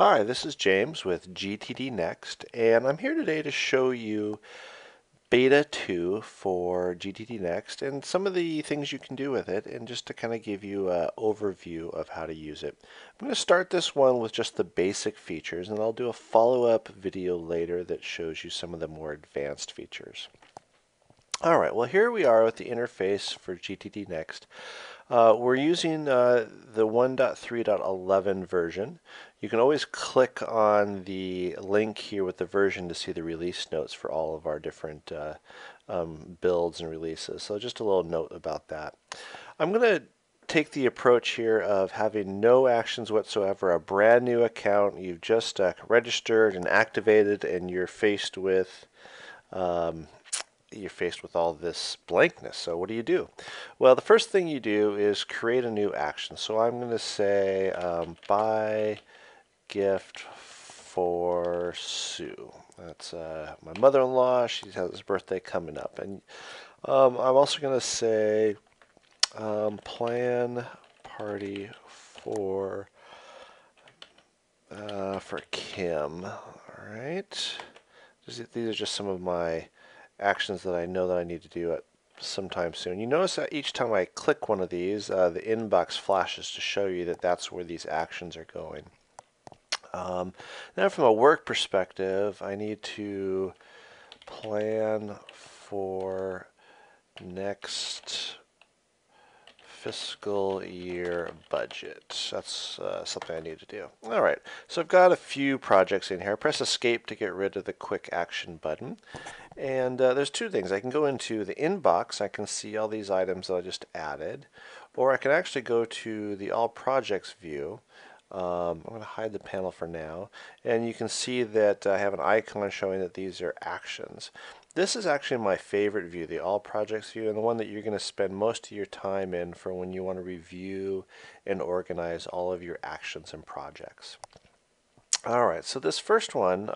Hi, this is James with GTDNext, and I'm here today to show you Beta 2 for GTDNext and some of the things you can do with it, and just to kind of give you an overview of how to use it. I'm going to start this one with just the basic features, and I'll do a follow-up video later that shows you some of the more advanced features. Alright, well here we are with the interface for GTDNext. We're using the 1.3.11 version. You can always click on the link here with the version to see the release notes for all of our different builds and releases. So just a little note about that. I'm going to take the approach here of having no actions whatsoever, a brand new account. You've just registered and activated, and you're faced with all this blankness. So what do you do? Well, the first thing you do is create a new action. So I'm going to say buy gift for Sue. That's my mother-in-law. She has her birthday coming up. And I'm also going to say plan party for Kim. All right. These are just some of my actions that I know that I need to do at sometime soon. You notice that each time I click one of these, the inbox flashes to show you that that's where these actions are going. Now from a work perspective, I need to plan for next fiscal year budget. That's something I need to do. All right, so I've got a few projects in here. I press escape to get rid of the quick action button. And there's two things. I can go into the inbox. I can see all these items that I just added. Or I can actually go to the all projects view. I'm going to hide the panel for now. And you can see that I have an icon showing that these are actions. This is actually my favorite view, the all projects view, and the one that you're going to spend most of your time in for when you want to review and organize all of your actions and projects. Alright, so this first one,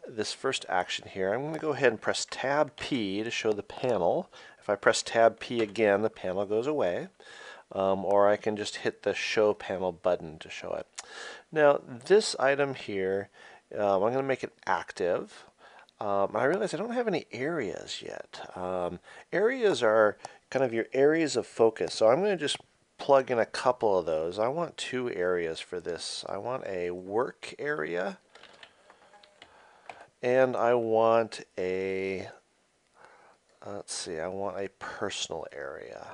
this first action here, I'm going to go ahead and press Tab P to show the panel. If I press Tab P again, the panel goes away. Or I can just hit the Show Panel button to show it. Now, this item here, I'm going to make it active. I realize I don't have any areas yet. Areas are kind of your areas of focus. So I'm going to just plug in a couple of those. I want two areas for this. I want a work area, and I want a, let's see, I want a personal area,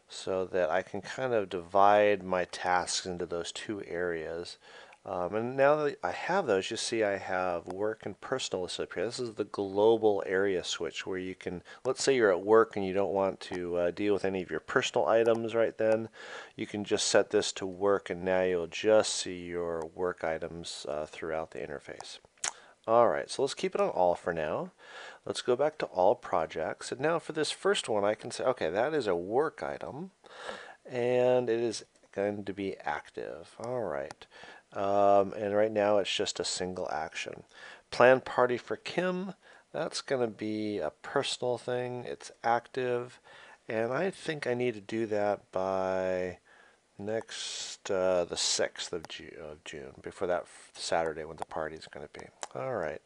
so that I can kind of divide my tasks into those two areas. And now that I have those, you see I have work and personal listed up here. This is the global area switch, where you can, let's say you're at work and you don't want to deal with any of your personal items right then. You can just set this to work, and now you'll just see your work items throughout the interface. Alright, so let's keep it on all for now. Let's go back to all projects. And now for this first one, I can say, okay, that is a work item, and it is going to be active. Alright. And right now it's just a single action. Plan party for Kim, that's going to be a personal thing. It's active, and I think I need to do that by next the 6th of June, before that Saturday when the party is going to be. All right.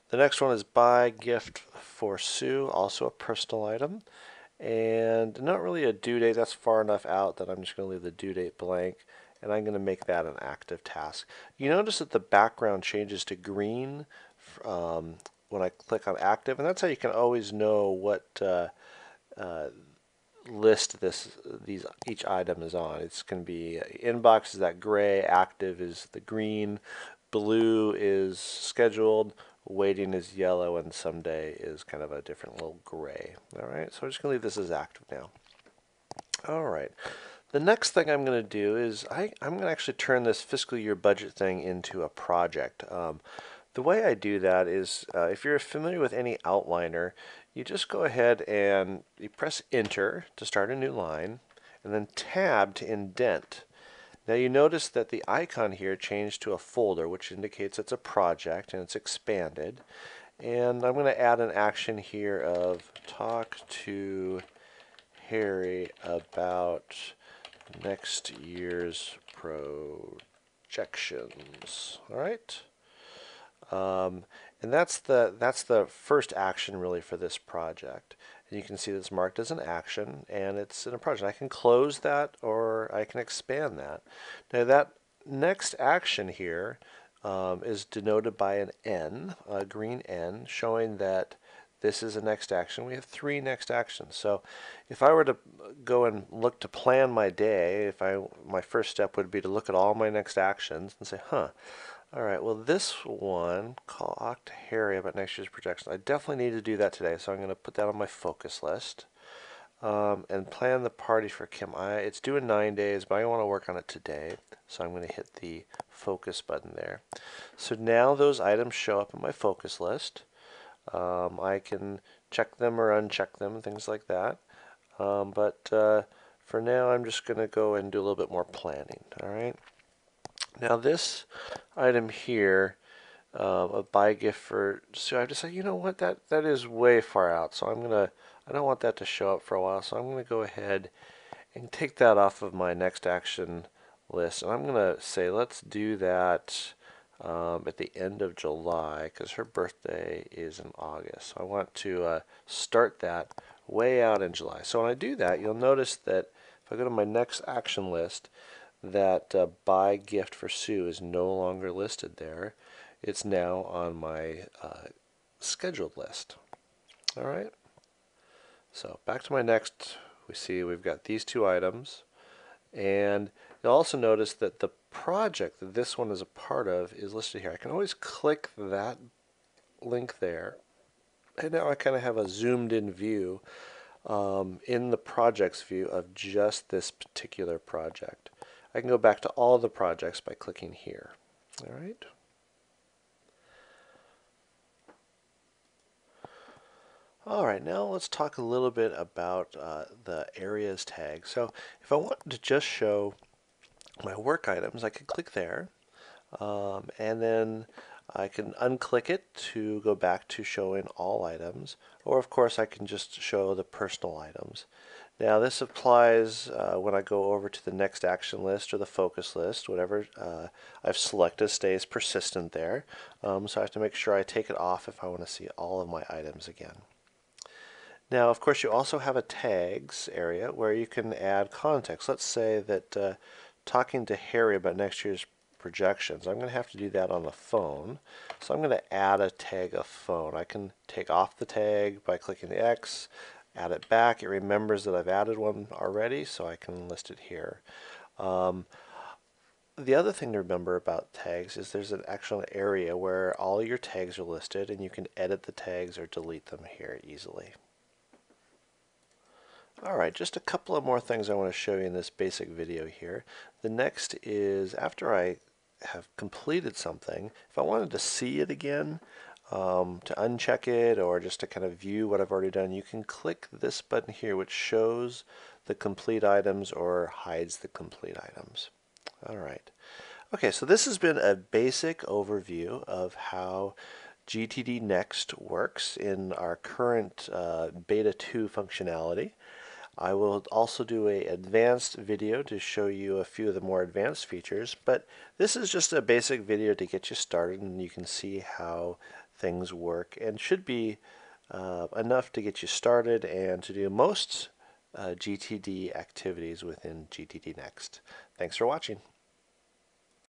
The next one is buy gift for Sue, also a personal item, and not really a due date. That's far enough out that I'm just going to leave the due date blank, and I'm going to make that an active task. You notice that the background changes to green when I click on active, and that's how you can always know what list each item is on. It's going to be inbox is that gray, active is the green, blue is scheduled, waiting is yellow, and someday is kind of a different little gray. All right, so I'm just going to leave this as active now. All right. The next thing I'm going to do is I'm going to actually turn this fiscal year budget thing into a project. The way I do that is, if you're familiar with any outliner, you just go ahead and you press Enter to start a new line, and then Tab to indent. Now you notice that the icon here changed to a folder, which indicates it's a project and it's expanded. And I'm going to add an action here of talk to Harry about next year's projections. All right. And that's the first action really for this project. And you can see that it's marked as an action and it's in a project. I can close that or I can expand that. Now that next action here is denoted by an N, a green N, showing that this is a next action. We have 3 next actions. So if I were to go and look to plan my day, my first step would be to look at all my next actions and say, all right, well this one, talk to Harry about next year's projections. I definitely need to do that today, so I'm going to put that on my focus list. And plan the party for Kim. It's due in 9 days, but I want to work on it today, so I'm going to hit the focus button there. So now those items show up in my focus list. I can check them or uncheck them, things like that. But for now, I'm just going to go and do a little bit more planning. All right. Now this item here, a buy gift for Sue, I've decided, you know what, that is way far out. So I don't want that to show up for a while. So I'm going to go ahead and take that off of my next action list. And I'm going to say, let's do that at the end of July because her birthday is in August. So I want to start that way out in July. So when I do that, you'll notice that if I go to my next action list, that buy gift for Sue is no longer listed there. It's now on my scheduled list. All right. So back to my next, we see we've got these 2 items. And you'll also notice that the project that this one is a part of is listed here. I can always click that link there. And now I kind of have a zoomed in view in the projects view of just this particular project. I can go back to all the projects by clicking here. All right. All right, now let's talk a little bit about the areas tag. So if I wanted to just show my work items, I could click there, and then I can unclick it to go back to showing all items, or of course I can just show the personal items. Now this applies when I go over to the next action list or the focus list, whatever I've selected stays persistent there. So I have to make sure I take it off if I want to see all of my items again. Now, of course, you also have a tags area where you can add context. Let's say that talking to Harry about next year's projections, I'm going to have to do that on the phone. So I'm going to add a tag of phone. I can take off the tag by clicking the X, add it back. It remembers that I've added one already, so I can list it here. The other thing to remember about tags is there's an actual area where all your tags are listed, and you can edit the tags or delete them here easily. Alright, just a couple of more things I want to show you in this basic video here. The next is after I have completed something, if I wanted to see it again, to uncheck it or just to kind of view what I've already done, you can click this button here which shows the complete items or hides the complete items. Alright. Okay, so this has been a basic overview of how GTDNext works in our current Beta 2 functionality. I will also do an advanced video to show you a few of the more advanced features, but this is just a basic video to get you started and you can see how things work and should be enough to get you started and to do most GTD activities within GTDNext. Thanks for watching.